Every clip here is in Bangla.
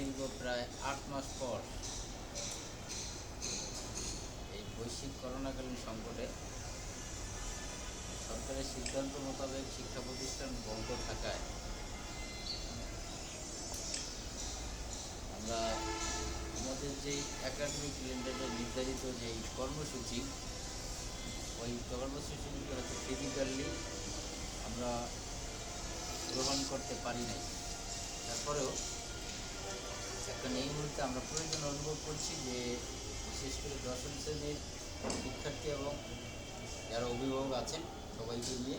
দীর্ঘ প্রায় 8 মাস পর এই বৈশ্বিক করোনাকালীন সংকটে সরকারের সিদ্ধান্ত মোতাবেক শিক্ষা প্রতিষ্ঠান বন্ধ থাকায় আমরা আমাদের যেই একাডেমিক ক্যালেন্ডারে নির্ধারিত যেই কর্মসূচি, ওই কর্মসূচিগুলি হয়তো ফিজিক্যালি আমরা গ্রহণ করতে পারি নাই। তারপরেও এখন এই মুহূর্তে আমরা প্রয়োজন অনুভব করছি যে বিশেষ করে দশম শ্রেণীর শিক্ষার্থী এবং যারা অভিভাবক আছেন সবাইকে নিয়ে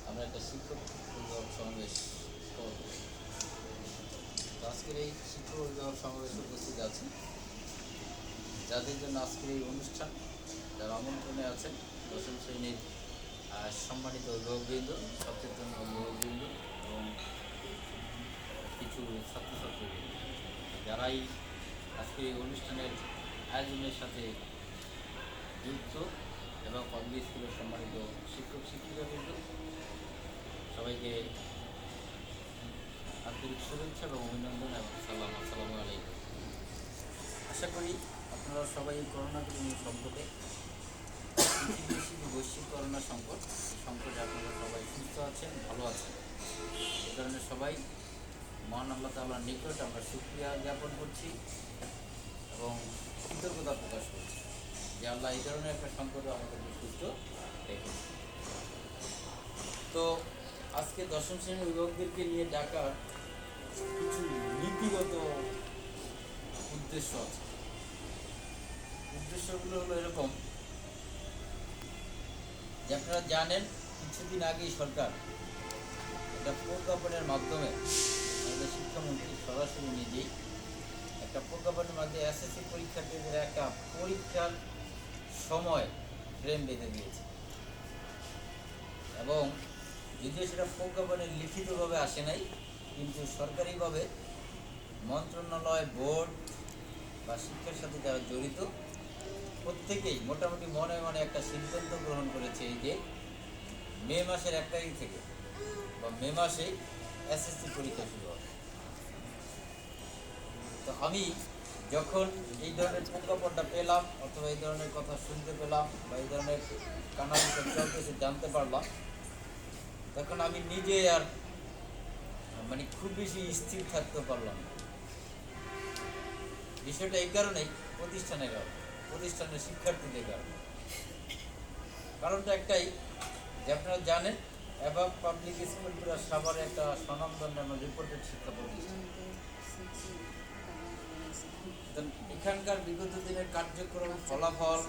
আমরা একটা শিক্ষক অভিভাবক সমাবেশ করব। তো আজকের এই শিক্ষক অভিভাবক সমাবেশে উপস্থিত আছেন, যাদের জন্য আজকের এই অনুষ্ঠান, যারা আমন্ত্রণে আছেন দশম শ্রেণীর সম্মানিত অভিভাবকবৃন্দ, সচেতন অভিভাবকবৃন্দ এবং কিছু ছাত্রছাত্রীবৃন্দ, যারাই আজকে এই অনুষ্ঠানের আয়োজনের সাথে যুক্ত এবং পাবলিক স্কুলের সম্মানিত শিক্ষক শিক্ষিকাবৃন্দ, সবাইকে আন্তরিক শুভেচ্ছা এবং অভিনন্দন এবং সালাম। আসসালামু আলাইকুম। আশা করি আপনারা সবাই করোনাকালীন সংকটে, পৃথিবীর বৈশ্বিক করোনা সংকট, এই সংকটে আপনারা সবাই সুস্থ আছেন, ভালো আছেন। এই কারণে সবাই মহান আল্লাহ তাআলার নিকট আমরা শুকরিয়া জ্ঞাপন করছি এবং কৃতজ্ঞতা প্রকাশ করছি যে আল্লাহ এই ধরনের একটা সংকটে আমাদেরকে সুস্থ রেখেছে। তো আজকে দশম শ্রেণীর অভিভাবকদেরকে নিয়ে ডাকার কিছু নীতিগত উদ্দেশ্য আছে। উদ্দেশ্যগুলো হলো এরকম যে আপনারা জানেন কিছুদিন আগেই সরকার একটা প্রজ্ঞাপনের মাধ্যমে আমাদের শিক্ষামন্ত্রী সরাসরি নিজেই একটা প্রজ্ঞাপনের মাধ্যমে এসএসসি পরীক্ষার্থীদের একটা পরীক্ষার সময় ফ্রেম বেঁধে দিয়েছে এবং যদিও সেটা প্রজ্ঞাপনে লিখিতভাবে আসে নাই, কিন্তু সরকারিভাবে মন্ত্রণালয়, বোর্ড বা শিক্ষার সাথে যারা জড়িত প্রত্যেকেই মোটামুটি মনে মনে একটা সিদ্ধান্ত গ্রহণ করেছে এই যে মে মাসের 1 তারিখ থেকে বা মে মাসেই এসএসসি পরীক্ষা শুরু হবে। তো আমি যখন এই ধরনের প্রজ্ঞাপনটা পেলাম অথবা এই ধরনের কথা শুনতে পেলাম বা এই ধরনের কানাঘুষা চলতেছে জানতে পারলাম, তখন আমি নিজে আর খুব বেশি স্থির থাকতে পারলাম না। বিষয়টা এই কারণেই প্রতিষ্ঠানের শিক্ষার্থীদের কারণে। কারণটা একটাই যে আপনারা জানেন এভাব পাবলিক স্কুল পুরা সাভারে একটা স্বনামধন্য এবং রিপোর্টেড শিক্ষা প্রতিষ্ঠান। এখানকার বিগত দিনের কার্যক্রম, ফলাফল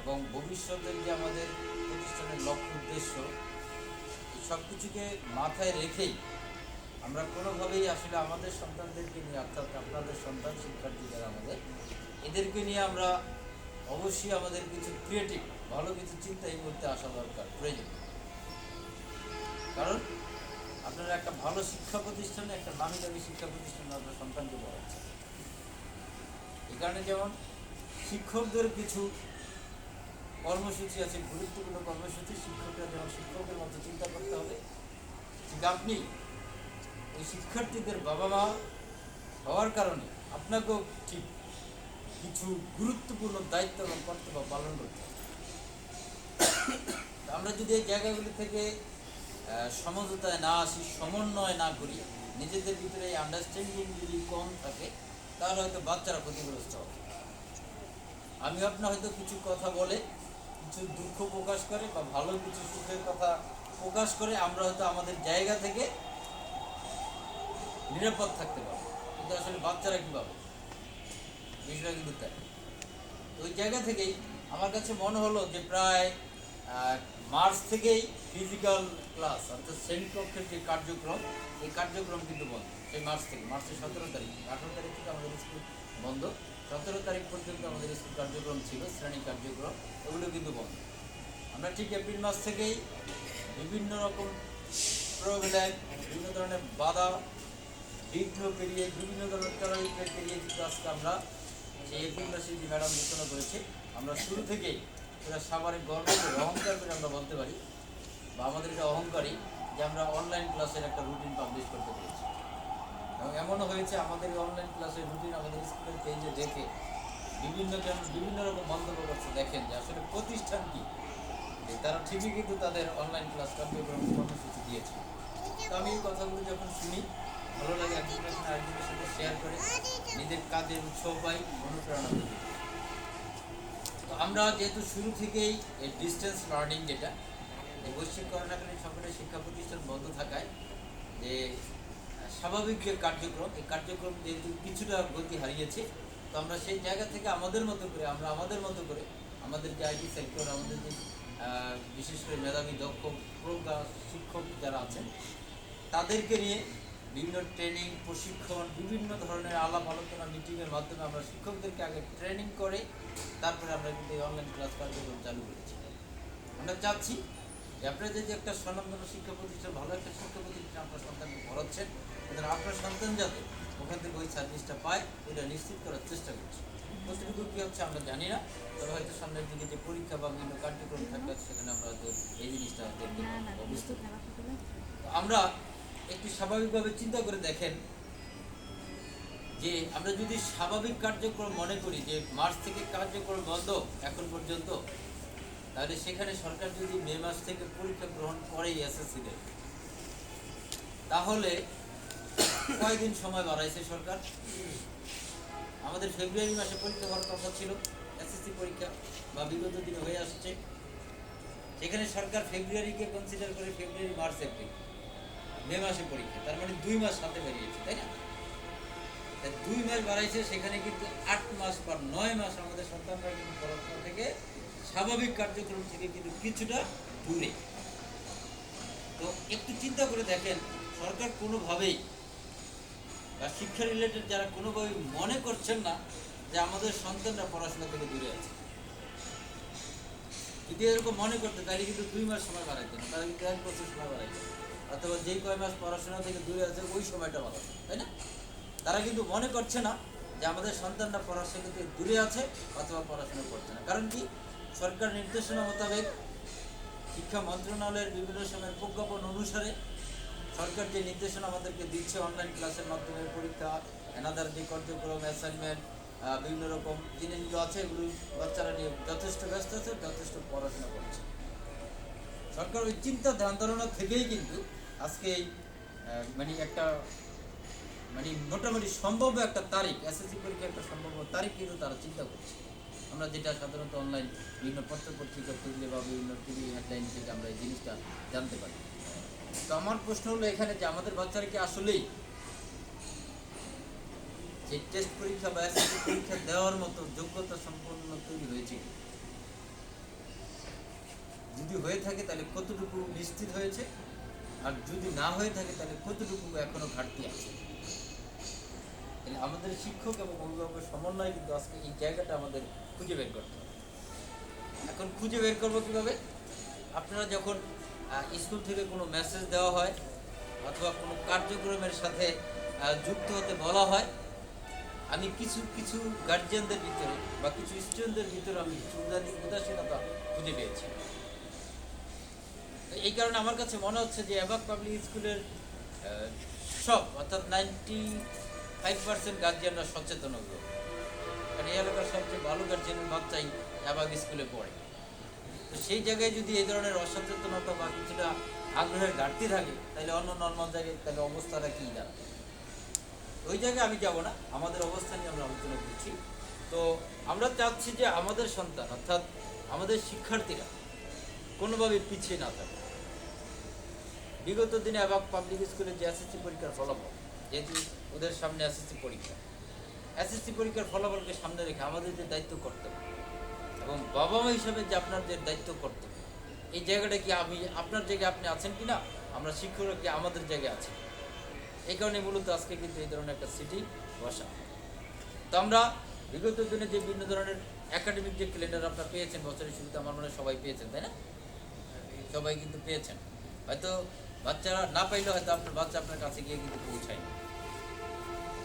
এবং ভবিষ্যতের যে আমাদের প্রতিষ্ঠানের লক্ষ্য উদ্দেশ্য, এই সব কিছুকে মাথায় রেখেই আমরা কোনোভাবেই আসলে আমাদের সন্তানদেরকে নিয়ে, অর্থাৎ আপনাদের সন্তান শিক্ষার্থী যারা আমাদের, এদেরকে নিয়ে আমরা অবশ্যই আমাদের কিছু ক্রিয়েটিভ ভালো কিছু চিন্তা এই মুহূর্তে আসা দরকার, প্রয়োজন। কারণ আপনারা একটা ভালো শিক্ষা প্রতিষ্ঠানে, একটা নামি দামি শিক্ষা প্রতিষ্ঠানে আপনার সন্তানকে পড়াচ্ছে। এই কারণে যেমন শিক্ষকদের কিছু কর্মসূচি আছে, গুরুত্বপূর্ণ কর্মসূচি, শিক্ষকরা যেমন শিক্ষকের মতো চিন্তা করতে হবে, ঠিক আপনি ওই শিক্ষার্থীদের বাবা মা হওয়ার কারণে আপনাকেও ঠিক কিছু গুরুত্বপূর্ণ দায়িত্ব এবং কর্তব্য পালন করতে হবে। আমরা যদি এই জায়গাগুলি থেকে সমঝোতায় না আসি, সমন্বয় না করি, নিজেদের ভিতরে এই আন্ডারস্ট্যান্ডিং যদি কম থাকে, তাহলে হয়তো বাচ্চারা ক্ষতিগ্রস্ত হবে। আমি আপনার হয়তো কিছু কথা বলে কিছু দুঃখ প্রকাশ করে বা ভালো কিছু সুখের কথা প্রকাশ করে আমরা হয়তো আমাদের জায়গা থেকে নিরাপদ থাকতে পারবো, কিন্তু আসলে বাচ্চারা কী পাবে, বিষয়টা কিন্তু তাই। ওই জায়গা থেকেই আমার কাছে মনে হলো যে প্রায় মার্চ থেকেই ফিজিক্যাল ক্লাস, অর্থাৎ শ্রেণীকক্ষের যে কার্যক্রম, এই কার্যক্রম কিন্তু বন্ধ। সেই মার্চের 17 তারিখ, 18 তারিখ থেকে আমাদের স্কুল বন্ধ, 17 তারিখ পর্যন্ত আমাদের স্কুল কার্যক্রম ছিল, শ্রেণী কার্যক্রম, এগুলো কিন্তু বন্ধ। আমরা ঠিক এপ্রিল মাস থেকেই বিভিন্ন রকম প্রবলেম, বিভিন্ন ধরনের বাধা বিঘ্ন পেরিয়ে, বিভিন্ন ধরনের টলারিট পেরিয়ে কিন্তু আজকে আমরা সেই এপ্রিল মাসে যে ম্যাডাম ঘোষণা করেছে, আমরা শুরু থেকেই পুরো সাভারে গর্ব করে, অহংকার করে আমরা বলতে পারি, বা আমাদের এটা অহংকারী যে আমরা অনলাইন ক্লাসের একটা রুটিন পাবলিশ করতে পেরেছি। এবং এমনও হয়েছে আমাদের অনলাইন ক্লাসের রুটিন আমাদের স্কুলের পেজে দেখে বিভিন্ন জন বিভিন্ন রকম মন্তব্য করছে, দেখেন যে আসলে প্রতিষ্ঠান কি, যে তারা ঠিকই কিন্তু তাদের অনলাইন ক্লাস কার্যক্রম কর্মসূচি দিয়েছে। তো আমি এই কথাগুলো যখন শুনি ভালো লাগে, একজনের আরেকজনের সাথে শেয়ার করে নিজের কাজের উৎসাহ পাই, অনুপ্রেরণা পাই। তো আমরা যেহেতু শুরু থেকেই এই ডিস্টেন্স লার্নিং, যেটা বৈশ্বিক করোনাকালীন সংকটে শিক্ষা প্রতিষ্ঠান বন্ধ থাকায় যে স্বাভাবিক যে কার্যক্রম, এই কার্যক্রম যেহেতু কিছুটা গতি হারিয়েছে, তো আমরা সেই জায়গা থেকে আমাদের মতো করে আমাদের যে আইটি সেক্টর, আমাদের যে বিশেষ করে মেধাবী দক্ষ প্রজ্ঞা শিক্ষক যারা আছেন তাদেরকে নিয়ে বিভিন্ন ট্রেনিং প্রশিক্ষণ, বিভিন্ন ধরনের আলাপ আলোচনা মিটিংয়ের মাধ্যমে আমরা শিক্ষকদেরকে আগে ট্রেনিং করে তারপরে আমরা কিন্তু এই অনলাইন ক্লাস কার্যক্রম চালু করেছি। আমরা চাচ্ছি যে আপনারা যদি একটা স্বনামধন্য শিক্ষা প্রতিষ্ঠান, ভালো একটা শিক্ষা প্রতিষ্ঠান আপনার সন্তানকে পড়াচ্ছেন, এবং আপনার সন্তান যাতে ওখান থেকে ওই সার্ভিসটা পায় এটা নিশ্চিত করার চেষ্টা করছি। কতটুকু কী হচ্ছে আমরা জানি না, তবে হয়তো সামনের দিকে যে পরীক্ষা বা বিভিন্ন কার্যক্রম থাকবে সেখানে আমরা হয়তো এই জিনিসটা দেখতে পাবো, বুঝতে পারবো। আমরা একটু স্বাভাবিকভাবে চিন্তা করে দেখেন যে আমরা যদি স্বাভাবিক কার্যক্রম মনে করি যে মার্চ থেকে কার্যক্রম বন্ধ এখন পর্যন্ত, তাহলে সেখানে সরকার যদি মে মাস থেকে পরীক্ষা গ্রহণ করে এসএসসিদের, তাহলে কয়দিন সময় বাড়াইছে সরকার? আমাদের ফেব্রুয়ারি মাসে পরীক্ষা হওয়ার কথা ছিল এসএসসি পরীক্ষা, বা বিগত দিনে হয়ে আসছে, সেখানে সরকার ফেব্রুয়ারিকে কনসিডার করে ফেব্রুয়ারি মার্চ এপ্রিল মে মাসে পরীক্ষা, তার মানে 2 মাস হাতে বেরিয়েছে, তাই না? 2 মাস বাড়াইছে, সেখানে কিন্তু 8 মাস বা 9 মাস আমাদের সন্তানরা কিন্তু পড়াশোনা থেকে স্বাভাবিক কার্যক্রম থেকে কিন্তু কিছুটা দূরে। তো একটু চিন্তা করে দেখেন, সরকার কোনোভাবেই বা শিক্ষা রিলেটেড যারা কোনোভাবেই মনে করছেন না যে আমাদের সন্তানরা পড়াশোনা থেকে দূরে আছে। যদি এরকম মনে করতে তাহলে কিন্তু 2 মাস সময় বাড়াইতেন, তারা কিন্তু 1 বছর সময় বাড়াইতেন, অথবা যেই কয় মাস পড়াশোনা থেকে দূরে আছে ওই সময়টা বাড়াতেন, তাই না? তারা কিন্তু মনে করছে না যে আমাদের সন্তানরা পড়াশোনা থেকে দূরে আছে অথবা পড়াশোনা করছে না। কারণ কি, সরকার নির্দেশনা মোতাবেক শিক্ষা মন্ত্রণালয়ের বিভিন্ন সময়ের প্রজ্ঞাপন অনুসারে সরকার যে নির্দেশনা আমাদেরকে দিচ্ছে, অনলাইন ক্লাসের মাধ্যমে পরীক্ষা, এনাদার যে কার্যক্রম, অ্যাসাইনমেন্ট, বিভিন্ন রকম জিনিসগুলো আছে, এগুলো বাচ্চারা নিয়ে যথেষ্ট ব্যস্ত আছে, যথেষ্ট পড়াশোনা করছে। সরকার ওই চিন্তা ধ্যান ধারণা থেকেই কিন্তু আজকে এই মানে একটা মোটামুটি সম্ভাব্য একটা তারিখ, এসএসসি পরীক্ষা একটা সম্ভাব্য তারিখ কিন্তু তারা চিন্তা করছে। আমরা যেটা সাধারণত অনলাইন বিভিন্ন পত্রপত্রিকা তুললে বা বিভিন্ন টিভি হেডলাইন থেকে আমরা এই জিনিসটা জানতে পারি। তো আমার প্রশ্ন হলো এখানে যে আমাদের বাচ্চারা কি আসলেই যে টেস্ট পরীক্ষা বা এসএসসি পরীক্ষা দেওয়ার মতো যোগ্যতা সম্পন্ন তৈরি হয়েছে? যদি হয়ে থাকে তাহলে কতটুকু নিশ্চিত হয়েছে, আর যদি না হয়ে থাকে তাহলে কতটুকু এখনো ঘাটতি আছে? তাহলে আমাদের শিক্ষক এবং অভিভাবকের সমন্বয় কিন্তু আজকে এই জায়গাটা আমাদের খুঁজে বের করতে হবে। এখন খুঁজে বের করবো কীভাবে? আপনারা যখন স্কুল থেকে কোনো মেসেজ দেওয়া হয় অথবা কোনো কার্যক্রমের সাথে যুক্ত হতে বলা হয়, আমি কিছু গার্জিয়ানদের ভিতরে বা কিছু স্টুডেন্টদের ভিতরে আমি কিছু উদাসীনতা খুঁজে পেয়েছি। এই কারণে আমার কাছে মনে হচ্ছে যে অ্যাবাক পাবলিক স্কুলের সব অর্থাৎ 95% গার্জিয়ানরা সচেতন হলো, কারণ এই এলাকার সবচেয়ে ভালো গার্জিয়ানের বাচ্চাই অ্যাবাক স্কুলে পড়ে। তো সেই জায়গায় যদি এই ধরনের অসচেতনতা বা কিছুটা আগ্রহের ঘাটতি থাকে, তাহলে অন্য নর্মাল জায়গায় তাহলে অবস্থাটা কী দাঁড়াবে? ওই জায়গায় আমি যাব না, আমাদের অবস্থা নিয়ে আমরা আলোচনা করছি। তো আমরা চাচ্ছি যে আমাদের সন্তান অর্থাৎ আমাদের শিক্ষার্থীরা কোনোভাবে পিছিয়ে না থাকে। বিগত দিনে অ্যাবাক পাবলিক স্কুলের যে এসএসসি পরীক্ষার ফলাফল, যেহেতু ওদের সামনে এসএসসি পরীক্ষার ফলাফলকে সামনে রেখে আমাদের যে দায়িত্ব কর্তব্য এবং বাবা মা হিসাবে যে আপনার যে দায়িত্ব কর্তব্য, এই জায়গাটা কি আমি আপনার জায়গায় আপনি আছেন কি না, আমরা শিক্ষকরা কি আমাদের জায়গায় আছি? এই কারণে মূলত আজকে কিন্তু এই ধরনের একটা সিটি বসা। তো আমরা বিগত দিনে যে বিভিন্ন ধরনের একাডেমিক যে ক্যালেন্ডার আপনারা পেয়েছেন বছরের শুরুতে, আমার মনে হয় সবাই পেয়েছেন, তাই না? সবাই কিন্তু পেয়েছেন। হয়তো বাচ্চারা না পাইলে হয়তো আপনার বাচ্চা আপনার কাছে গিয়ে কিন্তু পৌঁছায়।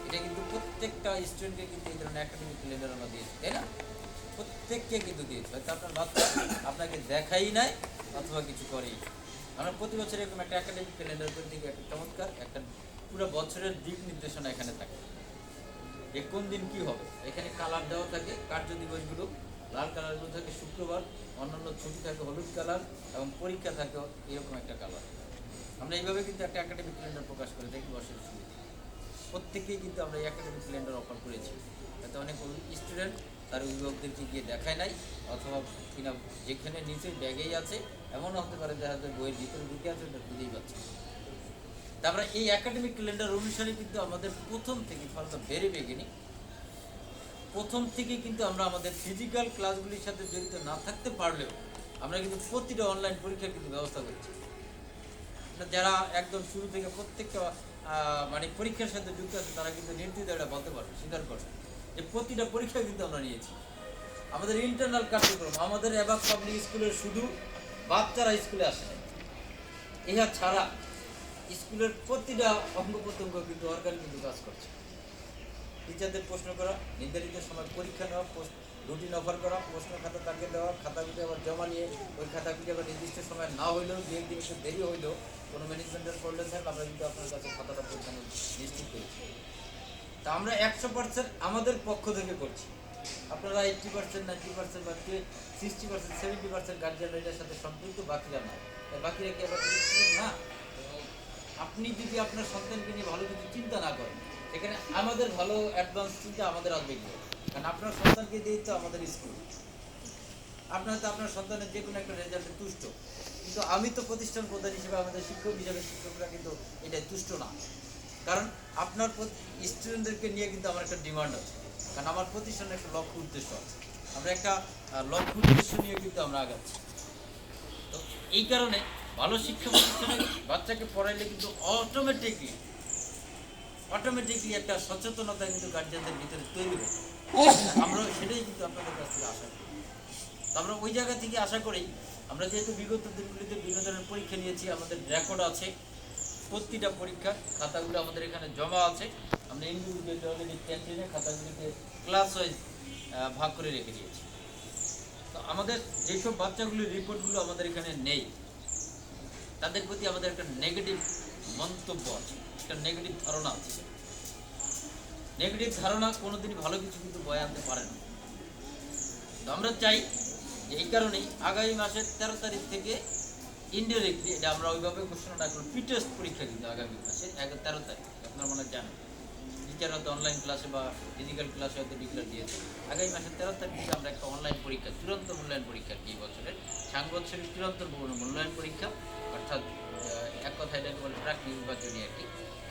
এটা কিন্তু প্রত্যেকটা স্টুডেন্টকে কিন্তু এই ধরনের একাডেমিক ক্যালেন্ডার আমরা দিয়েছি, তাই না? প্রত্যেককে কিন্তু দিয়েছি, হয়তো আপনার বাচ্চা আপনাকে দেখাই নাই অথবা কিছু করেই। আমরা প্রতি বছর এরকম একটা একাডেমিক ক্যালেন্ডার করে দিই, একটা চমৎকার একটা পুরো বছরের দিক নির্দেশনা এখানে থাকে, যে কোন দিন কি হবে। এখানে কালার দেওয়া থাকে, কার্য দিবসগুলো লাল কালারগুলো থাকে শুক্রবার, অন্যান্য ছুটি থাকে হলুদ কালার, এবং পরীক্ষা থাকে এরকম একটা কালার। আমরা এইভাবে কিন্তু একটা একাডেমিক ক্যালেন্ডার প্রকাশ করে থাকি বছরের শুরুতে। প্রত্যেকেই কিন্তু আমরা এই একাডেমিক ক্যালেন্ডার অফার করেছি, যাতে অনেক স্টুডেন্ট তার অভিভাবকদেরকে গিয়ে দেখায় নাই, অথবা কিনা যেখানে নিচে ব্যাগেই আছে, এমনও হতে পারে দেখা যায় বইয়ের ভিতরে ঢুকে আছে, ওটা বুঝেই পাচ্ছে। তারপরে এই একাডেমিক ক্যালেন্ডার অনুসারে কিন্তু আমাদের প্রথম থেকে ফলটা ভেরি বিগিনিং, প্রথম থেকে কিন্তু আমরা আমাদের ফিজিক্যাল ক্লাসগুলির সাথে জড়িত না থাকতে পারলেও আমরা কিন্তু প্রতিটা অনলাইন পরীক্ষার কিন্তু ব্যবস্থা করছি। যারা একদম শুরু থেকে প্রত্যেকটা মানে পরীক্ষার সাথে যুক্ত আছে, তারা কিন্তু নির্দ্বিধায় বলতে পারবে, স্বীকার করবে যে প্রতিটা পরীক্ষা কিন্তু আমরা নিয়েছি। আমাদের ইন্টারনাল কার্যক্রম, আমাদের অ্যাবাক পাবলিক স্কুলের শুধু বাচ্চারা স্কুলে আসে না, ইহা ছাড়া স্কুলের প্রতিটা অঙ্গ প্রত্যঙ্গ কিন্তু অর্গান কিন্তু কাজ করছে। টিচারদের প্রশ্ন করা, নির্ধারিত সময় পরীক্ষা নেওয়া, রুটিন অফার করা, প্রশ্ন খাতা তাকে দেওয়া, খাতাগুলি আবার জমা নিয়ে ওই খাতাগুলি আবার নির্দিষ্ট সময় না হইলেও, দু একদিন একটু দেরি হইলেও কোনো ম্যানেজমেন্টের প্রবলেম থাকলে আমরা কিন্তু আপনার কাছে খাতাটা পৌঁছানো নিশ্চিত করেছি। তা আমরা 100% আমাদের পক্ষ থেকে করছি। আপনারা 80%, 90% বা 60%, 70% গার্জিয়ানরা এটার সাথে সম্পৃক্ত, বাকিরা না। বাকিরা কি আবার না? আপনি যদি আপনার সন্তানকে নিয়ে ভালো কিছু চিন্তা না করেন, সেখানে আমাদের ভালো অ্যাডভান্স চিন্তা আমাদের আসবে কি? কারণ আপনার সন্তানকে দিয়েই তো আমাদের স্কুল, আপনার তো আপনার সন্তানের যে কোনো একটা রেজাল্টে তুষ্ট, কিন্তু আমি তো প্রতিষ্ঠান প্রধান হিসেবে, আমাদের শিক্ষক হিসেবে শিক্ষকরা কিন্তু এটাই তুষ্ট না। কারণ আপনার স্টুডেন্টদেরকে নিয়ে কিন্তু আমার একটা ডিমান্ড আছে, কারণ আমার প্রতিষ্ঠানের একটা লক্ষ্য উদ্দেশ্য আছে, আমরা একটা লক্ষ্য উদ্দেশ্য নিয়ে কিন্তু আমরা আগাচ্ছি। তো এই কারণে ভালো শিক্ষা প্রতিষ্ঠানে বাচ্চাকে পড়াইলে কিন্তু অটোমেটিকলি একটা সচেতনতা কিন্তু গার্জিয়ানদের ভিতরে তৈরি হয়। আমরা সেটাই কিন্তু আপনাদের কাছ থেকে আশা করি। তো আমরা ওই জায়গা থেকে আশা করি, আমরা যেহেতু বিগত দিনগুলিতে বিভিন্ন ধরনের পরীক্ষা নিয়েছি, আমাদের রেকর্ড আছে, প্রতিটা পরীক্ষা খাতাগুলো আমাদের এখানে জমা আছে। আমরা ইন্ডিভিজুয়ালি অলরেডি ক্যান্টিনে খাতাগুলিকে ক্লাস ওয়াইজ ভাগ করে রেখে দিয়েছি। তো আমাদের যেসব বাচ্চাগুলির রিপোর্টগুলো আমাদের এখানে নেই, তাদের প্রতি আমাদের একটা নেগেটিভ মন্তব্য আছে, একটা নেগেটিভ ধারণা আছে। নেগেটিভ ধারণা কোনোদিনই ভালো কিছু কিন্তু বয়ে আনতে পারে না। তো আমরা চাই যে এই কারণেই আগামী মাসের 13 তারিখ থেকে ইনডিরেক্টলি, এটা আমরা ওইভাবে ঘোষণা না করি, প্রি-টেস্ট পরীক্ষা কিন্তু আগামী মাসে 13 তারিখ, আপনারা মনে জানেন টিচাররা তো অনলাইন ক্লাসে বা ফিজিক্যাল ক্লাসে হয়তো ডিক্লেয়ার দিয়েছে। আগামী মাসের 13 তারিখ থেকে আমরা একটা অনলাইন পরীক্ষা, চূড়ান্ত মূল্যায়ন পরীক্ষা, এই বছরের সাংবৎসরিক চূড়ান্ত মূল্যায়ন পরীক্ষা, অর্থাৎ এক কথায় এটাকে বলে প্রাক নির্বাচনী আর কি।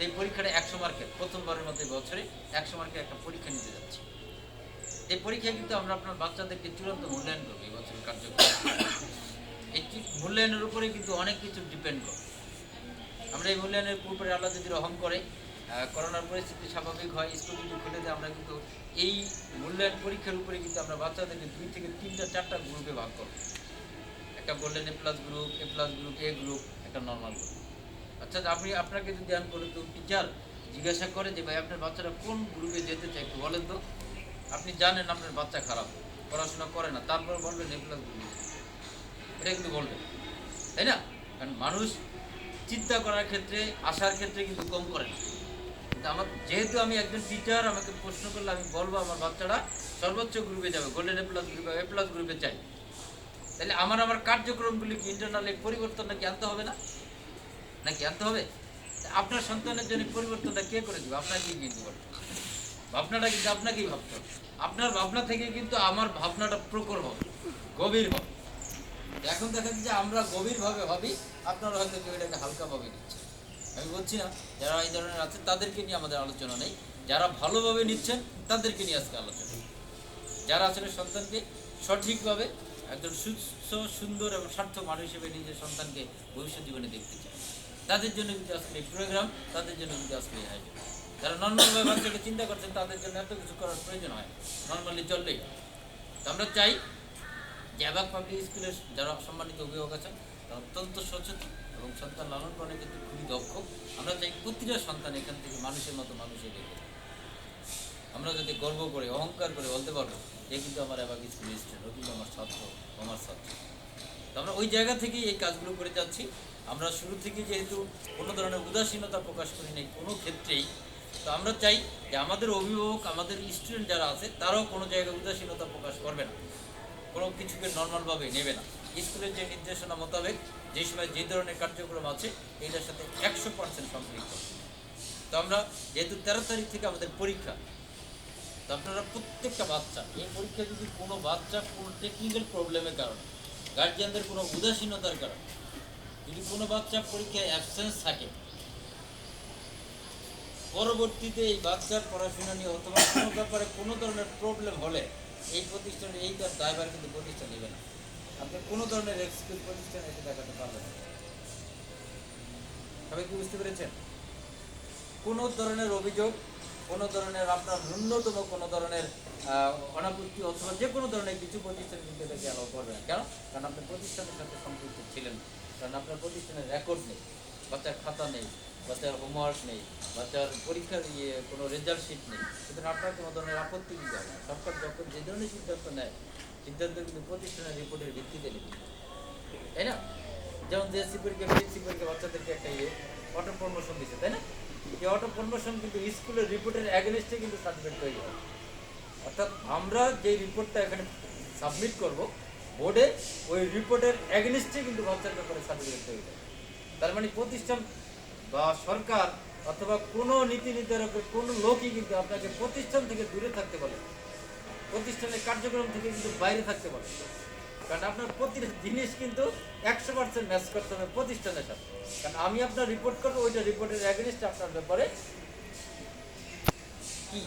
এই পরীক্ষাটা 100 মার্কের, প্রথমবারের মতো বছরে 100 মার্কের একটা পরীক্ষা নিতে যাচ্ছি। এই পরীক্ষায় কিন্তু আমরা আপনার বাচ্চাদেরকে চূড়ান্ত মূল্যায়ন করবো এই বছরের কার্যক্রম। এই মূল্যায়নের উপরে কিন্তু অনেক কিছু ডিপেন্ড করে। আমরা এই মূল্যায়নের উপরে আল্লাহ যদি রহম করে, করোনার পরিস্থিতি স্বাভাবিক হয়, স্কুল যদি খুলে দেয়, আমরা কিন্তু এই মূল্যায়ন পরীক্ষার উপরে কিন্তু আমরা বাচ্চাদেরকে 2 থেকে 3টা 4টা গ্রুপে ভাগ করব। একটা golden A+ group, A+ group, A group, একটা নর্মাল গ্রুপ। আচ্ছা, আপনাকে যদি আমি বলি, তো টিচার জিজ্ঞাসা করে যে ভাই আপনার বাচ্চারা কোন গ্রুপে যেতে চায় একটু বলেন তো। আপনি জানেন আপনার বাচ্চা খারাপ, পড়াশোনা করে না, তারপর বলবেন A+ গ্রুপে, এটা কিন্তু বলবেন, তাই না? কারণ মানুষ চিন্তা করার ক্ষেত্রে, আসার ক্ষেত্রে কিন্তু কম করে না। কিন্তু আমার যেহেতু আমি একজন টিচার, আমাকে প্রশ্ন করলে আমি বলবো আমার বাচ্চারা সর্বোচ্চ গ্রুপে যাবে, গোল্ডেন A+ গ্রুপে, A+ গ্রুপে চাই। তাহলে আমার কার্যক্রমগুলি কি ইন্টারনালি পরিবর্তন নাকি আনতে হবে না? নাকি আনতে হবে? আপনার সন্তানের জন্য পরিবর্তনটা কে করে দেবে? আপনাকেই কিন্তু করতে হবে। ভাবনাটা কিন্তু আপনাকেই ভাবতে হবে। আপনার ভাবনা থেকে কিন্তু আমার ভাবনাটা প্রখর হবে, গভীর হবে। এখন দেখা যাচ্ছে আমরা গভীরভাবে ভাবি, আপনারা হয়তো কেউ এটাকে হালকাভাবে নিচ্ছে। আমি বলছি না যারা এই ধরনের আছে তাদেরকে নিয়ে আমাদের আলোচনা নেই, যারা ভালোভাবে নিচ্ছেন তাদেরকে নিয়ে আজকে আলোচনা। যারা আসলে সন্তানকে সঠিকভাবে একজন সুস্থ, সুন্দর এবং সার্থক মানুষ হিসেবে নিজের সন্তানকে ভবিষ্যৎ জীবনে দেখতে চায়, তাদের জন্য কিন্তু আজকে এই প্রোগ্রাম, তাদের জন্য কিন্তু আজকে এই আয়োজন। যারা নর্মালভাবে বাচ্চাকে চিন্তা করছেন, তাদের জন্য এত কিছু করার প্রয়োজন হয়, নর্মালি চললেই। তো আমরা চাই যে অ্যাবাক পাবলিক স্কুলের যারা সম্মানিত অভিভাবক আছেন, তারা অত্যন্ত সচেতন এবং সন্তান লালন পালনে কিন্তু খুবই দক্ষ। আমরা চাই প্রতিটা সন্তান এখান থেকে মানুষের মতো মানুষের রেখে, আমরা যাতে গর্ব করে, অহংকার করে বলতে পারবো এ কিন্তু আমার অ্যাবাক স্কুলের স্টুডেন্ট, ও কিন্তু আমার ছাত্র, আমার ছাত্র। তো আমরা ওই জায়গা থেকেই এই কাজগুলো করে যাচ্ছি। আমরা শুরু থেকে যেহেতু কোনো ধরনের উদাসীনতা প্রকাশ করি নাই কোনো ক্ষেত্রেই, তো আমরা চাই যে আমাদের অভিভাবক, আমাদের স্টুডেন্ট যারা আছে তারাও কোনো জায়গায় উদাসীনতা প্রকাশ করবে না, কোনো কিছুকে নর্মালভাবে নেবে না। স্কুলের যে নির্দেশনা মোতাবেক যে সময় যে ধরনের কার্যক্রম আছে এটার সাথে 100% সম্পৃক্ত। তো আমরা যেহেতু 13 তারিখ থেকে আমাদের পরীক্ষা, তো আপনারা প্রত্যেকটা বাচ্চা, এই পরীক্ষা যদি কোনো বাচ্চা কোনো টেকনিক্যাল প্রবলেমের কারণে, গার্জিয়ানদের কোনো উদাসীনতার কারণে যদি কোনো বাচ্চা পরীক্ষায় অ্যাবসেন্স থাকে, পরবর্তীতে এই বাচ্চার পড়াশোনা নিয়ে অথবা কোনো ব্যাপারে কোনো ধরনের প্রবলেম হলে এই প্রতিষ্ঠানের এইটার ড্রাইভার কিন্তু প্রতিষ্ঠান নেবে না। আপনি কোনো ধরনের এক্সকিউজ প্রতিষ্ঠানে এসে দেখাতে পারবেন না। সবাই কি বুঝতে পেরেছেন? কোনো ধরনের অভিযোগ, কোনো ধরনের আপনার ন্যূনতম কোনো ধরনের অনাপত্তি অথবা যে কোনো ধরনের কিছু প্রতিষ্ঠান কিন্তু এটাকে অ্যালাউ করবে না। কেন? কারণ আপনি প্রতিষ্ঠানের সাথে সম্পৃক্ত ছিলেন না, কারণ আপনার প্রতিষ্ঠানের রেকর্ড নেই, বাচ্চার খাতা নেই, বাচ্চার হোমওয়ার্ক নেই, বাচ্চার পরীক্ষার কোনো রেজাল্ট শিট নেই। সুতরাং আপনার কোনো ধরনের আপত্তি দিতে হবে না। সরকার যখন যে ধরনের সিদ্ধান্ত নেয়, সিদ্ধান্ত কিন্তু প্রতিষ্ঠানের রিপোর্টের ভিত্তিতে নেবে, তাই না? যেমন জিএসসি পরীক্ষা, পিএসসি পরীক্ষা বাচ্চাদেরকে একটা অটো প্রমোশন দিচ্ছে, তাই না? এই অটো প্রমোশন কিন্তু স্কুলের রিপোর্টের অ্যাগেনস্টে কিন্তু সাবমিট তৈরি হয়। অর্থাৎ আমরা যে রিপোর্টটা এখানে সাবমিট করব বোর্ডে, ওই রিপোর্টের অ্যাগেনস্টে কিন্তু বাচ্চার ব্যাপারে সার্টিফিকেট তৈরি হয়। তার মানে প্রতিষ্ঠান বা সরকার অথবা কোনো নীতি নির্ধারকের কোনো লোকই কিন্তু আপনাকে প্রতিষ্ঠান থেকে দূরে থাকতে বলে, প্রতিষ্ঠানের কার্যক্রম থেকে কিন্তু বাইরে থাকতে বলে। কারণ আপনার প্রতিটা জিনিস কিন্তু 100% ম্যাচ করতে হবে প্রতিষ্ঠানের সাথে। কারণ আমি আপনার রিপোর্ট করবো, ওইটা রিপোর্টের অ্যাগেনস্টে আপনার ব্যাপারে কি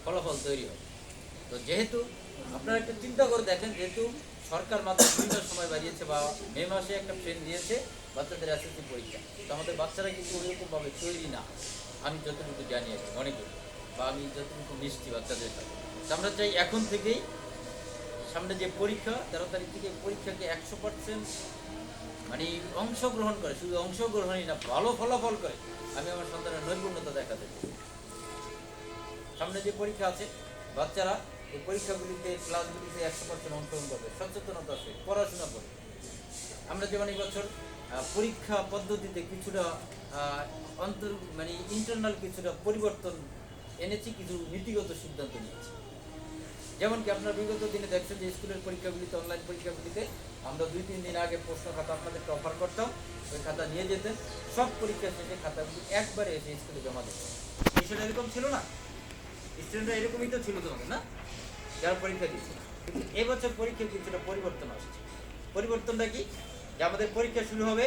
ফলাফল তৈরি হবে। তো যেহেতু আপনারা একটা চিন্তা করে দেখেন, যেহেতু সরকার মাত্র 2 মাস সময় বাড়িয়েছে বা মে মাসে একটা ট্রেন দিয়েছে বাচ্চাদের এসএসসি পরীক্ষা, তো আমাদের বাচ্চারা কিন্তু ওইরকমভাবে তৈরি না, আমি যতটুকু জানি আর মনে করি, বা আমি যতটুকু মিশছি বাচ্চাদের সাথে। তো আমরা চাই এখন থেকেই সামনে যে পরীক্ষা 13 তারিখ থেকে পরীক্ষাকে 100% মানে অংশগ্রহণ করে, শুধু অংশগ্রহণই না ভালো ফলাফল করে আমি আমার সন্তানের নৈপুণ্যতা দেখাতে চাই। সামনে যে পরীক্ষা আছে বাচ্চারা এই পরীক্ষাগুলিতে ক্লাসগুলিতে 100% অংশগ্রহণ করবে, সচেতনতা আছে, পড়াশোনা করে। আমরা যেমন এই বছর পরীক্ষা পদ্ধতিতে কিছুটা মানে ইন্টারনাল কিছুটা পরিবর্তন এনেছি, কিছু নীতিগত সিদ্ধান্ত নিয়েছি। যেমন কি আপনারা বিগত দিনে দেখছেন যে স্কুলের পরীক্ষাগুলিতে, অনলাইন পরীক্ষাগুলিতে আমরা 2-3 দিন আগে প্রশ্ন খাতা আপনাদেরকে অফার করতাম, ওই খাতা নিয়ে যেতেন, সব পরীক্ষা শেষে খাতাগুলি একবারে এসে স্কুলে জমা দিতেন। বিষয়টা এরকম ছিল না? স্টুডেন্টরা এরকমই তো ছিল তোমাদের, না? যারা পরীক্ষা দিচ্ছে। কিন্তু এবছর পরীক্ষার কিছুটা পরিবর্তন আসছে। পরিবর্তনটা কি? যে আমাদের পরীক্ষা শুরু হবে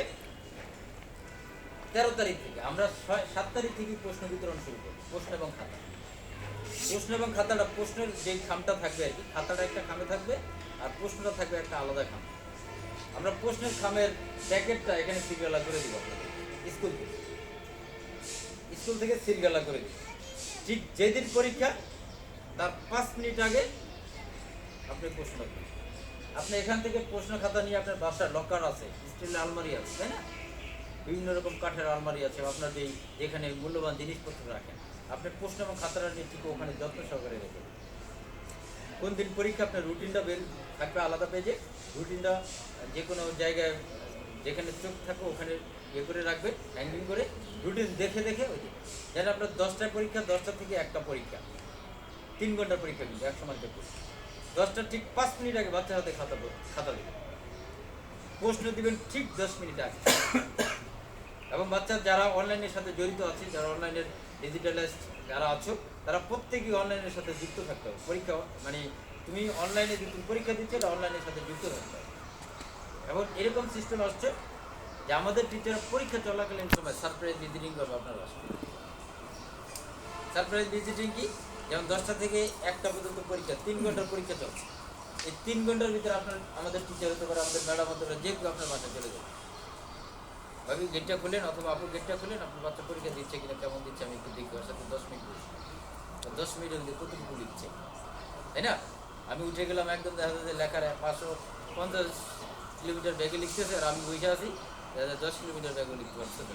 13 তারিখ থেকে, আমরা 7 তারিখ থেকে প্রশ্ন বিতরণ শুরু করব। প্রশ্ন এবং খাতা, প্রশ্ন এবং খাতাটা, প্রশ্নের যে খামটা থাকবে আর কি, খাতাটা একটা খামে থাকবে আর প্রশ্নটা থাকবে একটা আলাদা খামে। আমরা প্রশ্নের খামের প্যাকেটটা এখানে সিলগালা করে দিব আপনাদের স্কুল থেকে সিলগালা করে দিব। ঠিক যেদিন পরীক্ষা তার 5 মিনিট আগে আপনি প্রশ্ন করবেন। আপনি এখান থেকে প্রশ্ন খাতা নিয়ে, আপনার বাসার লকার আছে, স্টিলের আলমারি আছে, তাই না? বিভিন্ন রকম কাঠের আলমারি আছে, আপনার যেখানে মূল্যবান জিনিসপত্র রাখেন, আপনি প্রশ্ন এবং খাতাটা নিয়ে ঠিক ওখানে যত্ন সহকারে রেখে। কোন দিন পরীক্ষা আপনার রুটিনটা বের থাকবে আলাদা পেজে, রুটিনটা যে কোনো জায়গায় যেখানে চোখ থাকবে ওখানে করে রাখবে, হ্যাঙ্গিং করে, রুটিন দেখে দেখে ওই যেন আপনার 10টায় পরীক্ষা, 10টা থেকে একটা পরীক্ষা, 3 ঘন্টার পরীক্ষা কিন্তু এক সময় দেখবে। 10টার ঠিক 5 মিনিট আগে বাচ্চার হাতে খাতা দেবেন, প্রশ্ন দিবেন ঠিক 10 মিনিট আগে। এবং বাচ্চা যারা অনলাইনের সাথে জড়িত আছে, যারা অনলাইনের ডিজিটালাইজড যারা আছো, তারা প্রত্যেকেই অনলাইনের সাথে যুক্ত থাকতে হবে। পরীক্ষা মানে তুমি অনলাইনে যে তুমি পরীক্ষা দিচ্ছ, এটা অনলাইনের সাথে যুক্ত থাকতে হবে। এবং এরকম সিস্টেম আসছে যে আমাদের টিচার পরীক্ষা চলাকালীন সময় সারপ্রাইজ ভিজিটিং করবে আপনার বাসায়। সারপ্রাইজ ভিজিটিং কি? যেমন 10টা থেকে 1টা পর্যন্ত পরীক্ষা, 3 ঘন্টার পরীক্ষা চলছে। এই 3 ঘন্টার ভিতরে আপনার আমাদের টিচার হতে পারে, আমাদের ম্যাডাম হতে পারে, যে কেউ আপনার বাসায় চলে যাবে। ভাবি গেটটা খুলেন অথবা আপু গেটটা খুলেন, আপনার বাচ্চা পরীক্ষা দিচ্ছে কিনা, কেমন দিচ্ছে আমি একটু দেখি, ওর সাথে 10 মিনিট বসি। 10 মিনিটের মধ্যে কতটুকু লিখছে, তাই না? আমি উঠে গেলাম, একদম দেখা যাচ্ছে লেখার 550 কিলোমিটার ব্যাগে লিখতেছে, আর আমি বসে আছি 10 কিলোমিটার ব্যাগে লিখতে পারছে না।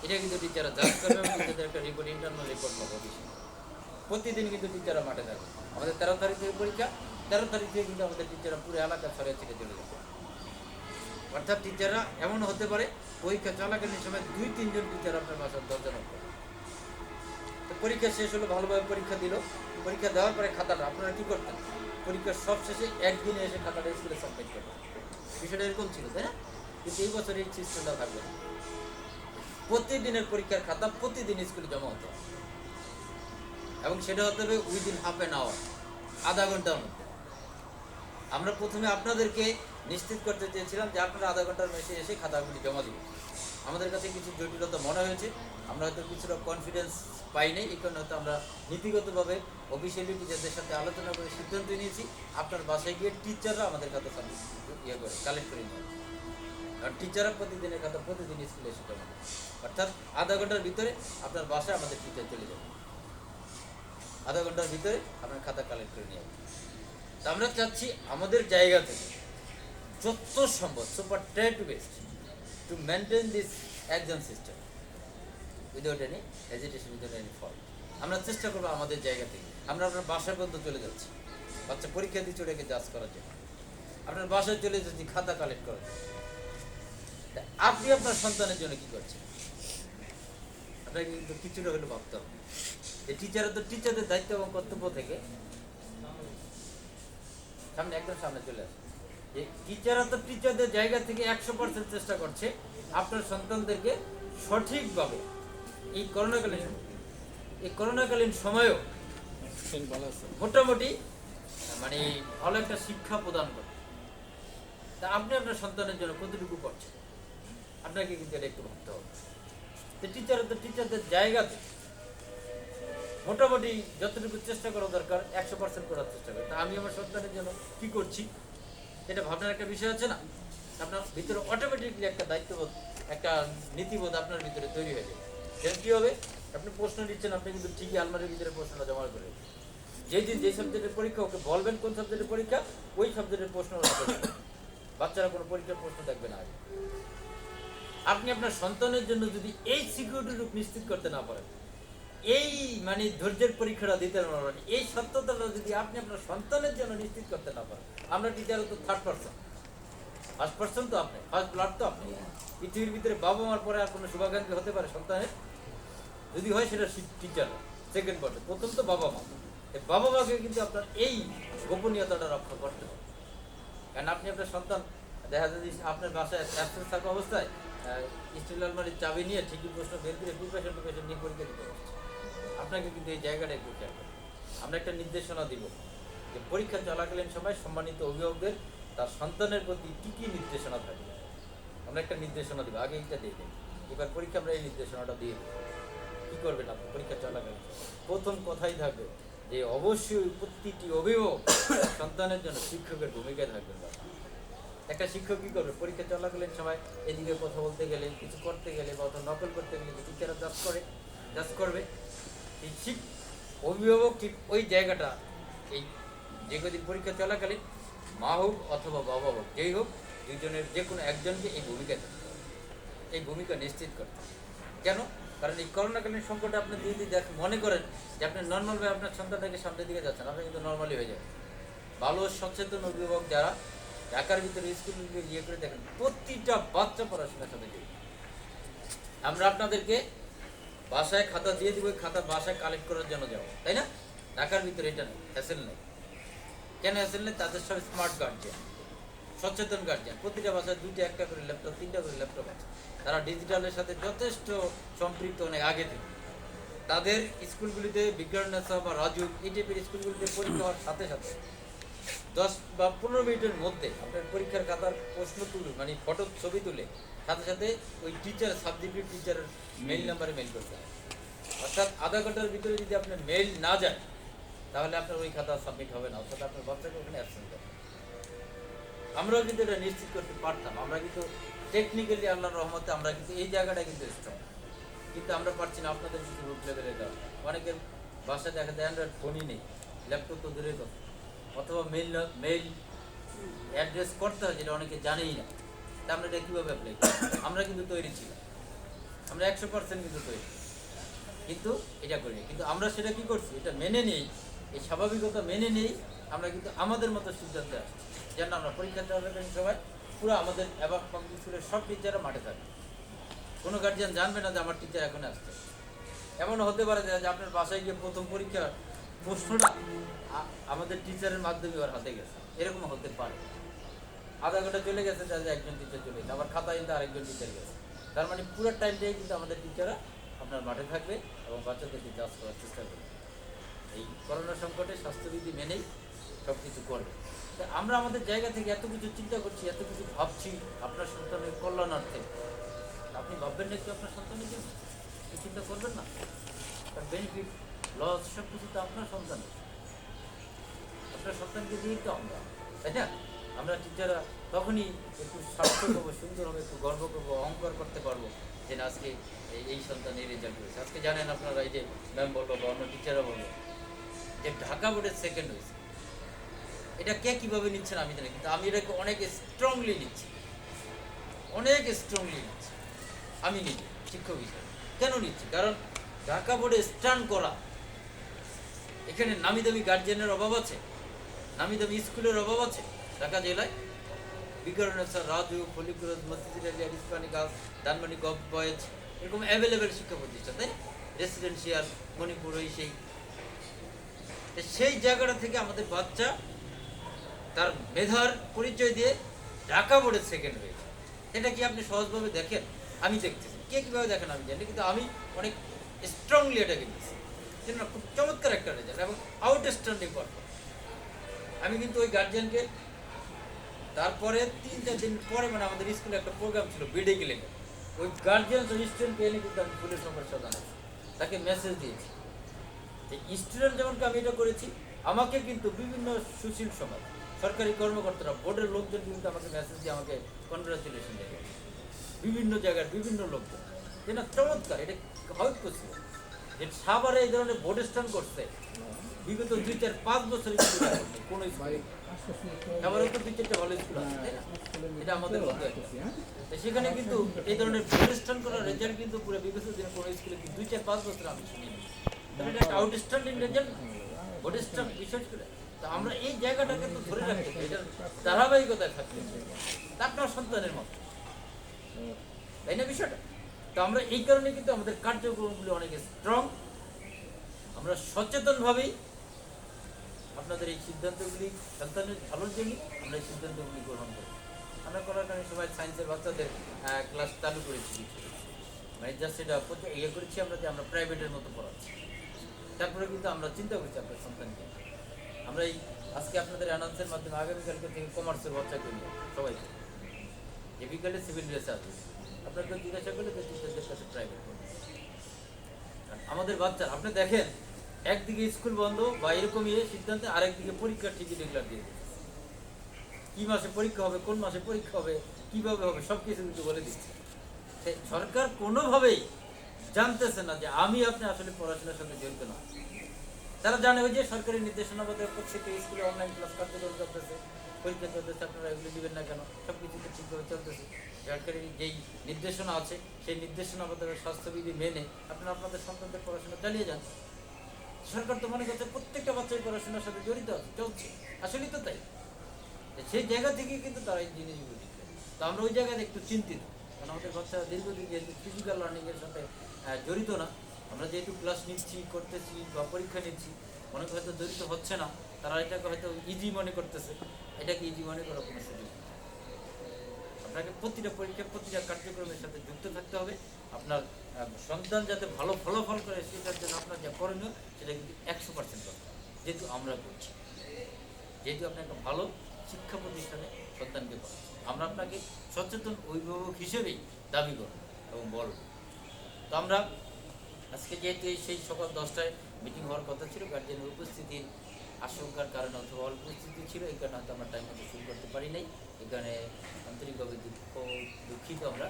এটা কিন্তু টিচাররা জাজ করবে এবং টিচারদের একটা রিপোর্ট, ইন্টারনাল রিপোর্ট পাবো বিষয়। প্রতিদিন কিন্তু টিচাররা মাঠে থাকবে। আমাদের 13 তারিখ থেকে পরীক্ষা, 13 তারিখ থেকে কিন্তু আমাদের টিচাররা পুরো এলাকা ছড়িয়ে ছিটে চলে যাবে। অর্থাৎ টিচাররা এমন হতে পারে পরীক্ষা চলাকালীন সময় 2-3 জন টিচার আপনার বাসার দরজা knock করে। তো পরীক্ষা শেষ হলো, ভালোভাবে পরীক্ষা দিল, পরীক্ষা দেওয়ার পরে খাতাটা আপনারা কি করতেন, পরীক্ষার সব শেষে একদিনে এসে খাতাটা স্কুলে সাবমিট করতেন। বিষয়টা এরকম ছিল, তাই না? কিন্তু এই বছর এই সিস্টেমটা থাকবে না। প্রতিদিনের পরীক্ষার খাতা প্রতিদিন স্কুলে জমা হতে হবে, এবং সেটা হতে হবে উইদিন হাফ অ্যান আওয়ার, আধা ঘন্টার মধ্যে। আমরা প্রথমে আপনাদেরকে নিশ্চিত করতে চেয়েছিলাম যে আপনারা আধা ঘন্টার মধ্যে এসে খাতাগুলি জমা দিবেন। আমাদের কাছে কিছু জটিলতা মনে হয়েছে, আমরা হয়তো কিছুটা কনফিডেন্স পাই নাই, এই কারণে হয়তো আমরা নীতিগতভাবে অফিসিয়ালি টিচারদের সাথে আলোচনা করে সিদ্ধান্ত নিয়েছি আপনার বাসায় গিয়ে টিচাররা আমাদের খাতা করে কালেক্ট করে নেয়। কারণ টিচাররা প্রতিদিনের খাতা প্রতিদিন স্কুলে এসে জমা দেয়, অর্থাৎ আধা ঘন্টার ভিতরে আপনার বাসায় আমাদের টিচার চলে যাবে, আধা ঘন্টার ভিতরে আপনার খাতা কালেক্ট করে নিয়ে যাবে। তা আমরা চাচ্ছি আমাদের জায়গা থেকে যত সম্ভব super try to best to maintain this exam system without any hesitation, without any fault. আমরা চেষ্টা করবো আমাদের জায়গা থেকে। আমরা আপনার বাসায় পর্যন্ত চলে যাচ্ছি, বাচ্চা পরীক্ষা দিয়ে চলে গিয়ে জাজ করার জন্য আপনার বাসায় চলে যাচ্ছি খাতা কালেক্ট করার জন্য। আপনি আপনার সন্তানের জন্য কি করছেন আপনাকে কিন্তু কিছুটা হলে ভাবতে হবে। যে টিচাররা তো টিচারদের দায়িত্ব এবং কর্তব্য থেকে সামনে একদম সামনে চলে আসে, যে টিচাররা তো টিচারদের জায়গা থেকে 100% চেষ্টা করছে আপনার সন্তানদেরকে সঠিকভাবে এই করোনাকালীন সময়েও মোটামুটি মানে ভালো একটা শিক্ষা প্রদান করে। তা আপনি আপনার সন্তানের জন্য কতটুকু করছেন আপনাকে কিন্তু এটা একটু ভাবতে হবে। টিচাররা তো টিচারদের জায়গাতে মোটামুটি যতটুকু চেষ্টা করা দরকার 100% করার চেষ্টা করি। তা আমি আমার সন্তানের জন্য কি করছি এটা ভাবনার একটা বিষয় আছে না, আপনার ভিতরে অটোমেটিকলি একটা দায়িত্ববোধ, একটা নীতিবোধ আপনার ভিতরে তৈরি হয়ে যাবে। সেটা কী হবে, আপনি প্রশ্ন দিচ্ছেন, আপনি কিন্তু ঠিকই আলমারির ভিতরে প্রশ্নটা জমা করে যেই দিন যে সাবজেক্টের পরীক্ষা ওকে বলবেন কোন সাবজেক্টের পরীক্ষা, ওই সাবজেক্টের প্রশ্ন বাচ্চারা কোনো পরীক্ষার প্রশ্ন দেখবে না। আপনি আপনার সন্তানের জন্য যদি এই সিকিউরিটির রূপ নিশ্চিত করতে না পারেন, এই মানে ধৈর্যের পরীক্ষাটা দিতে না পারেন, এই সত্যতাটা যদি আপনি আপনার সন্তানের জন্য নিশ্চিত করতে না পারেন, আমরা টিচার তো থার্ড পার্সন, ফার্স্ট পার্সন তো আপনি, ফার্স্ট ব্লাড তো আপনি। পৃথিবীর ভিতরে বাবা মার পরে আর কোনো শুভাকাঙ্ক্ষী হতে পারে সন্তানের? যদি হয় সেটা টিচার, সেকেন্ড পার্সন, প্রথম তো বাবা মা। এই বাবা মাকে কিন্তু আপনার এই গোপনীয়তাটা রক্ষা করতে হবে। কারণ আপনি আপনার সন্তান দেখা যায় আপনার বাসায় অ্যাবসেন্স থাকা অবস্থায় স্টিল আলমারির চাবি নিয়ে ঠিকই প্রশ্ন বের করে প্রিপারেশন নিয়ে পরীক্ষা দিতে হচ্ছে, আপনাকে কিন্তু এই জায়গাটা একটু খেয়াল করতে। আমরা একটা নির্দেশনা দিব যে পরীক্ষা চলাকালীন সময় সম্মানিত অভিভাবকদের তার সন্তানের প্রতি কী কী নির্দেশনা থাকবে, আমরা একটা নির্দেশনা দেবো। আগে এইটা দিয়ে দেবো, এবার পরীক্ষা আমরা এই নির্দেশনাটা দিয়ে দেবো। কী করবেন আপনি পরীক্ষা চলাকালীন? প্রথম কথাই থাকবে যে অবশ্যই প্রতিটি অভিভাবক সন্তানের জন্য শিক্ষকের ভূমিকায় থাকবেন। একটা শিক্ষক কী করবে, পরীক্ষা চলাকালীন সময় এদিকে কথা বলতে গেলে, কিছু করতে গেলে বা নকল করতে গেলে টিচাররা জাজ করবে। ঠিক অভিভাবক ঠিক ওই জায়গাটা, এই যে কদিন পরীক্ষা চলাকালীন মা হোক অথবা বাবা হোক, যেই হোক, দুজনের যে কোনো একজনকে এই ভূমিকায় থাকতে হবে, এই ভূমিকা নিশ্চিত করতে হবে। কেন? কারণ এই করোনাকালীন সংকটে আপনি যদি মনে করেন যে আপনি নর্মালভাবে আপনার সন্তানটাকে সামনের দিকে যাচ্ছেন, আপনি কিন্তু নর্মালি হয়ে যাবেন। ভালো সচেতন অভিভাবক যারা ঢাকার ভিতরে স্কুলগুলো ইয়ে করে দেখেন, প্রতিটা বাচ্চা পড়াশোনার সাথে জড়িত। আমরা আপনাদেরকে বাসায় খাতা দিয়ে দিব, খাতা বাসায় কালেক্ট করার জন্য যাবো, তাই না? ঢাকার ভিতরে এটা নেই, হ্যাসেল নেই। কেন হ্যাসেল নেই? তাদের সব স্মার্ট গার্জিয়ান, সচেতন গার্জিয়ান। প্রতিটা বাসায় 2টা 1টা করে ল্যাপটপ, 3টা করে ল্যাপটপ আছে। তারা ডিজিটালের সাথে যথেষ্ট সম্পৃক্ত অনেক আগে থেকে। তাদের স্কুলগুলিতে বিজ্ঞান বা রাজু এই টাইপের স্কুলগুলিতে পরীক্ষা হওয়ার সাথে সাথে 10 বা 15 মিনিটের মধ্যে আপনার পরীক্ষার খাতার প্রশ্ন তুলে মানে ফটো ছবি তুলে সাথে সাথে ওই টিচার, সাবজেক্টের টিচারের মেইল নাম্বারে মেইল করতে হয়। অর্থাৎ আধা ঘন্টার ভিতরে যদি আপনার মেইল না যায় তাহলে আপনার ওই খাতা সাবমিট হবে না, অর্থাৎ আপনার বাচ্চাকে ওখানে অ্যাবসেন্ট হবে। আমরাও কিন্তু এটা নিশ্চিত করতে পারতাম। আমরা কিন্তু টেকনিক্যালি আল্লাহর রহমতে আমরা কিন্তু এই জায়গাটা কিন্তু স্ট্রং, কিন্তু আমরা পারছি না আপনাদের কিছু রুট লেভেলে দেওয়া। অনেকের বাসায় দেখা যায় অ্যান্ড্রয়েড ফোনই নেই, ল্যাপটপ তো দূরের কথা, অথবা মেইল অ্যাড্রেস করতে হয় যেটা অনেকে জানেই না। তা আমরা এটা কীভাবে অ্যাপ্লাই করি? আমরা কিন্তু তৈরি ছিলাম, আমরা 100% কিন্তু তৈরি, কিন্তু এটা করি। কিন্তু আমরা সেটা কি করছি, এটা মেনে নেই, এই স্বাভাবিকতা মেনে নেই। আমরা কিন্তু আমাদের মতো সিদ্ধান্তে আসছি যেন আমরা পরীক্ষা চলাকালীন সবাই পুরো আমাদের অ্যাবাক পাবলিক স্কুলের সব টিচাররা মাঠে থাকবে, কোনো গার্জিয়ান জানবে না যে আমার টিচার এখন আসছে। এমনও হতে পারে যে আপনার বাসায় গিয়ে প্রথম পরীক্ষা প্রশ্নটা আমাদের টিচারের মাধ্যমে ওর হাতে গেছে, এরকম হতে পারে। আধা ঘন্টা চলে গেছে যে একজন টিচার চলে গেছে, আবার খাতায় কিন্তু আরেকজন টিচার গেছে। তার মানে পুরো টাইমটাই কিন্তু আমাদের টিচাররা আপনার মাঠে থাকবে এবং বাচ্চাদেরকে জাজ করার চেষ্টা করবে। এই করোনা সংকটে স্বাস্থ্যবিধি মেনেই সব কিছু করবে। আমরা আমাদের জায়গা থেকে এত কিছু চিন্তা করছি, এত কিছু ভাবছি আপনার সন্তানের কল্যাণার্থে। আপনি ভাববেন না কি আপনার সন্তানের জন্য? চিন্তা করবেন না? তার বেনিফিট লস সব কিছু তো আপনার সন্তানের, আপনার সন্তানকে দিয়েই তো আমরা, তাই না? আমরা টিচাররা তখনই একটু সার্থক হবো, সুন্দর হবে, একটু গর্ব করবো, অহংকার করতে পারবো যে না আজকে এই সন্তান এই রেজাল্ট হয়েছে। আজকে জানেন আপনারা, এই যে ম্যাম বলবো বা অন্য টিচাররা বলবো যে ঢাকা বোর্ডের সেকেন্ড হয়েছে। এটা কে কীভাবে নিচ্ছেন আমি জানি, কিন্তু আমি এটাকে অনেক স্ট্রংলি নিচ্ছি, অনেক স্ট্রংলি নিচ্ছি। আমি নিজে শিক্ষক হিসাবে কেন নিচ্ছি? কারণ ঢাকা বোর্ডে স্ট্যান্ড করা, এখানে নামি দামি গার্জিয়ানের অভাব আছে, নামি দামি স্কুলের অভাব আছে। ঢাকা জেলায় বিকারুন্নেসা, রাজু, ফলিকুরজ, মসজিদ আলিয়া, Islamic girls, Dhanmondi gov boys, এরকম অ্যাভেলেবেল শিক্ষা প্রতিষ্ঠান, তাই রেসিডেন্সিয়াল, মণিপুর, ওই সেই জায়গাটা থেকে আমাদের বাচ্চা তার মেধার পরিচয় দিয়ে ঢাকা বোর্ডের সেকেন্ড হয়েছে। এটা কি আপনি সহজভাবে দেখেন? আমি দেখতেছি, কে কীভাবে দেখেন আমি জানি, কিন্তু আমি অনেক স্ট্রংলি এটাকে নিচ্ছি। জন্য খুব চমৎকার একটা রেজাল্ট এবং আউটস্ট্যান্ডিং পারফরমেন্স। আমি কিন্তু ওই গার্জিয়ানকে তারপরে 3-4 দিন পরে, মানে আমাদের স্কুলে একটা প্রোগ্রাম ছিল বিডে গেলে, ওই গার্জিয়ান স্টুডেন্টকে এনে কিন্তু আমি ফুলের সমস্যা জানাচ্ছি, তাকে মেসেজ দিয়েছি যে স্টুডেন্ট যেমনকে আমি এটা করেছি, আমাকে কিন্তু বিভিন্ন সুশীল সমাজ, সরকারি কর্মকর্তারা, বোর্ডের লোকজন কিন্তু আমাকে মেসেজ দিয়ে আমাকে কনগ্রাচুলেশন দেবে, বিভিন্ন জায়গার বিভিন্ন লোকজন। যে না চমৎকার, এটা হয় করছিল যে সাভারে এই ধরনের বোর্ড স্ট্যান্ড করছে বিগত 2-4-5 বছর কোন স্কুলে, সাভারেও তো 2-4টা ভালো স্কুল আছে, তাই না? এটা আমাদের মধ্যে সেখানে কিন্তু এই ধরনের বোর্ড স্ট্যান্ড করার রেজাল্ট কিন্তু পুরো বিগত দিনে কোনো স্কুলে 2-4-5 বছর আমি শুনিনি। তবে এটা একটা আউটস্ট্যান্ডিং রেজাল্ট, বোর্ড স্ট্যান্ড বিশেষ করে। তা আমরা এই জায়গাটাকে তো ধরে রাখতে চাই, এটার ধারাবাহিকতায় থাকতে চাই, আপনার সন্তানের মতো, তাই না বিষয়টা? তো আমরা এই কারণে কিন্তু আমাদের কার্যক্রমগুলি অনেক স্ট্রং। আমরা সচেতনভাবেই আপনাদের এই সিদ্ধান্তগুলি সন্তানের ভালোর জন্য আমরা এই সিদ্ধান্তগুলি গ্রহণ করি। আমরা করার কারণে সবাই সায়েন্সের বাচ্চাদের ক্লাস চালু করেছি, মানে জাস্ট এটা ইয়ে করেছি আমরা যে আমরা প্রাইভেটের মতো পড়াচ্ছি। তারপরে কিন্তু আমরা চিন্তা করছি আপনার সন্তানকে, আমরা এই আজকে আপনাদের অ্যানাউন্সের মাধ্যমে আগামীকালকে থেকে কমার্সের বাচ্চাকে নিয়ে সবাইকে, যে বিকালে সিভিল ড্রেসে আছে, আপনাকে জিজ্ঞাসা করলে যে টিচারদের কাছে প্রাইভেট পড়ে। আমাদের বাচ্চা আপনি দেখেন, একদিকে স্কুল বন্ধ বা এরকম সিদ্ধান্তে, আরেকদিকে পরীক্ষা ঠিকই রেগুলার দিয়ে দিচ্ছে। কি মাসে পরীক্ষা হবে, কোন মাসে পরীক্ষা হবে, কিভাবে হবে, সব কিছু কিন্তু বলে দিচ্ছে। সরকার কোনোভাবেই জানতেছে না যে আমি আপনি আসলে পড়াশোনার সাথে জড়িত না। তারা জানে ওই যে সরকারি নির্দেশনা বোধহয় প্রত্যেকটা স্কুলে অনলাইন ক্লাস কার্যক্রম চলতেছে, পরীক্ষা চলতেছে, আপনারা এগুলো দিবেন না কেন, সব কিছু তো ঠিকভাবে চলতেছে। সরকারি যেই নির্দেশনা আছে সেই নির্দেশনা বোধহয় স্বাস্থ্যবিধি মেনে আপনারা আপনাদের সন্তানদের পড়াশোনা চালিয়ে যান। সরকার তো মনে করছে প্রত্যেকটা বাচ্চাই পড়াশোনার সাথে জড়িত চলছে, আসলেই তো তাই। সেই জায়গা থেকেই কিন্তু তারা এই জিনিসগুলো দিচ্ছে। তো আমরা ওই জায়গায় একটু চিন্তিত, কারণ আমাদের বাচ্চারা দীর্ঘদিন যেহেতু ফিজিক্যাল লার্নিংয়ের সাথে জড়িত না, আমরা যেহেতু ক্লাস নিচ্ছি, করতেছি বা পরীক্ষা নিচ্ছি, অনেক হয়তো জড়িত হচ্ছে না, তারা এটাকে হয়তো ইজি মনে করতেছে। এটাকে ইজি মনে করার কোনো সুযোগ নেই। আপনাকে প্রতিটা পরীক্ষা, প্রতিটা কার্যক্রমের সাথে যুক্ত থাকতে হবে। আপনার সন্তান যাতে ভালো ফলাফল করে সেটার জন্য আপনার যা করণীয় সেটা কিন্তু 100% করতে হবে, যেহেতু আমরা করছি, যেহেতু আপনি একটা ভালো শিক্ষা প্রতিষ্ঠানে সন্তানকে পড়াচ্ছেন। আমরা আপনাকে সচেতন অভিভাবক হিসেবেই দাবি করব এবং বলব। তো আমরা আজকে যেহেতু সেই সকাল 10টায় মিটিং হওয়ার কথা ছিল, গার্জেনের উপস্থিতির আশঙ্কার কারণে অথবা অনুপস্থিতি ছিল, এই কারণে হয়তো আমরা টাইম মতো শুরু করতে পারি নাই। এখানে আন্তরিকভাবে দুঃখিত আমরা।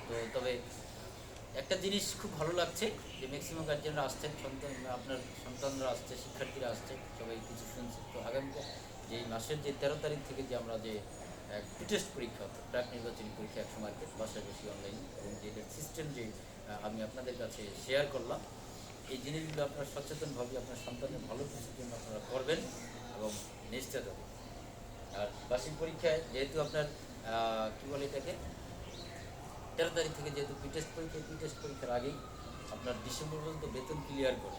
তো তবে একটা জিনিস খুব ভালো লাগছে যে ম্যাক্সিমাম গার্জেনরা আসছেন, আপনার সন্তানরা আসছে, শিক্ষার্থীরা আসছে, সবাই কিছু শুনছে। তো আগামীকাল যে মাসের যে 13 তারিখ থেকে যে আমরা যে টেস্ট পরীক্ষা, প্রাক নির্বাচনী পরীক্ষা 100 মার্কের বাসায় বসে অনলাইনে, এবং যে সিস্টেম যে আমি আপনাদের কাছে শেয়ার করলাম, এই জিনিসগুলো আপনারা সচেতনভাবে আপনার সন্তানের ভালো কিছুর জন্য আপনারা করবেন এবং নিশ্চিত হবে। আর বার্ষিক পরীক্ষায় যেহেতু আপনার কী বলে এটাকে, 13 তারিখ থেকে যেহেতু টেস্ট পরীক্ষার আগেই আপনার ডিসেম্বর পর্যন্ত বেতন ক্লিয়ার করে,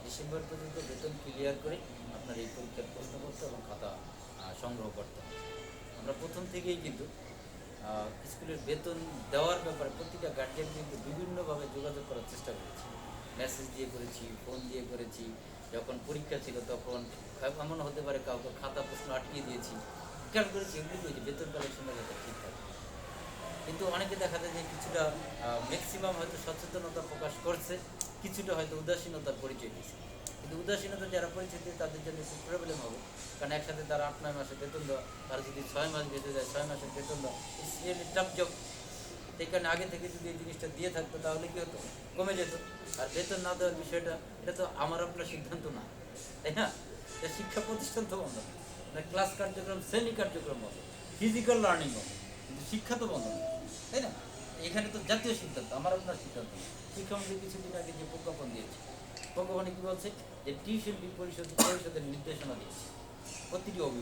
ডিসেম্বর পর্যন্ত বেতন ক্লিয়ার করে আপনার এই পরীক্ষার প্রশ্নপত্র এবং খাতা সংগ্রহ করতে হবে। আমরা প্রথম থেকেই কিন্তু স্কুলের বেতন দেওয়ার ব্যাপারে প্রতিটা গার্জিয়ান কিন্তু বিভিন্নভাবে যোগাযোগ করার চেষ্টা করেছি, মেসেজ দিয়ে করেছি, ফোন দিয়ে করেছি। যখন পরীক্ষা ছিল তখন এমন হতে পারে কাউকে খাতা প্রশ্ন আটকিয়ে দিয়েছি, খেয়াল করেছি, এগুলি করেছি বেতন কালেকশনের যাতে ঠিক থাকে। কিন্তু অনেকে দেখা যায় যে কিছুটা ম্যাক্সিমাম হয়তো সচেতনতা প্রকাশ করছে, কিছুটা হয়তো উদাসীনতার পরিচয় দিচ্ছে। কিন্তু উদাসীনতা যারা পরিচয় দিয়ে তাদের জন্য একটু প্রবলেম হবে, কারণ একসাথে তারা 8-9 মাসের বেতন দেওয়া, তারা যদি 6 মাস বেঁচে যায় 6 মাসের বেতন দেওয়া ইটস রিয়েলি টাফ জব। সেই কারণে আগে থেকে যদি এই জিনিসটা দিয়ে থাকতো তাহলে কী হতো, কমে যেত। আর বেতন না দেওয়ার বিষয়টা, এটা তো আমার আপনার সিদ্ধান্ত না, তাই না? এটা শিক্ষা প্রতিষ্ঠান তো বন্ধ না, ক্লাস কার্যক্রম, শ্রেণী কার্যক্রম বন্ধ, ফিজিক্যাল লার্নিং বন্ধ, কিন্তু শিক্ষা তো বন্ধ না, তাই না? এখানে তো জাতীয় সিদ্ধান্ত, আমার আপনার সিদ্ধান্ত না। শিক্ষামন্ত্রী কিছুদিন আগে যে প্রজ্ঞাপন দিয়েছে, প্রজ্ঞাপনে কী বলছে যে টিউশন ফি পরিশোধের নির্দেশনা দিয়েছে প্রতিটি অভিভাবক।